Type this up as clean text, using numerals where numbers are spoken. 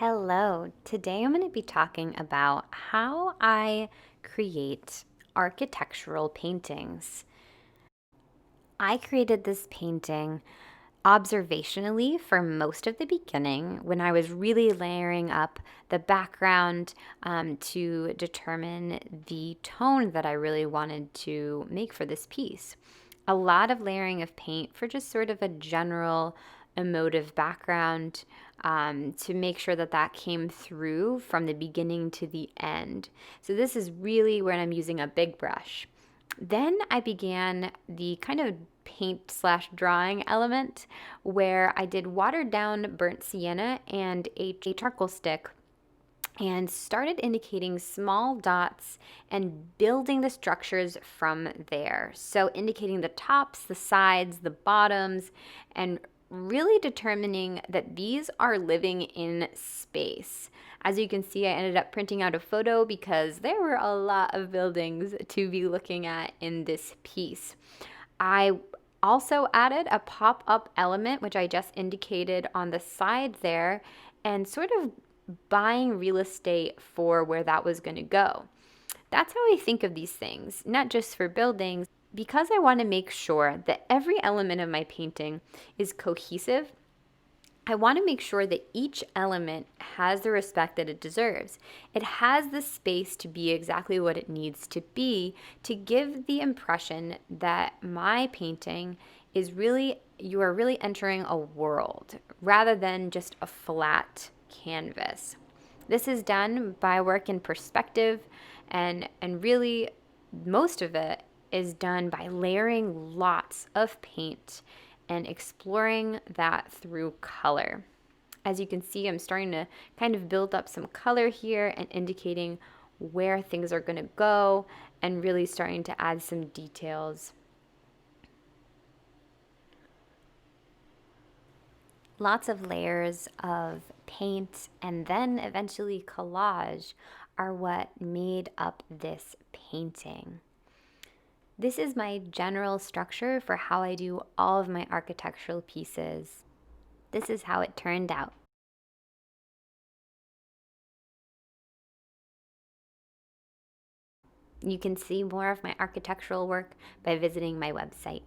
Hello. Today I'm going to be talking about how I create architectural paintings. I created this painting observationally for most of the beginning when I was really layering up the background to determine the tone that I really wanted to make for this piece. A lot of layering of paint for just sort of a general emotive background to make sure that that came through from the beginning to the end. So this is really when I'm using a big brush. Then I began the kind of paint slash drawing element where I did watered down burnt sienna and a charcoal stick and started indicating small dots and building the structures from there. So, indicating the tops, the sides, the bottoms, and really determining that these are living in space. As you can see, I ended up printing out a photo because there were a lot of buildings to be looking at in this piece. I also added a pop-up element, which I just indicated on the side there, and sort of buying real estate for where that was going to go. That's how I think of these things, not just for buildings, because I want to make sure that every element of my painting is cohesive. I want to make sure that each element has the respect that it deserves. It has the space to be exactly what it needs to be to give the impression that my painting is really, you are really entering a world rather than just a flat canvas. This is done by work in perspective and really most of it is done by layering lots of paint and exploring that through color. As you can see, I'm starting to kind of build up some color here and indicating where things are going to go and really starting to add some details. Lots of layers of paint and then eventually collage are what made up this painting. This is my general structure for how I do all of my architectural pieces. This is how it turned out. You can see more of my architectural work by visiting my website.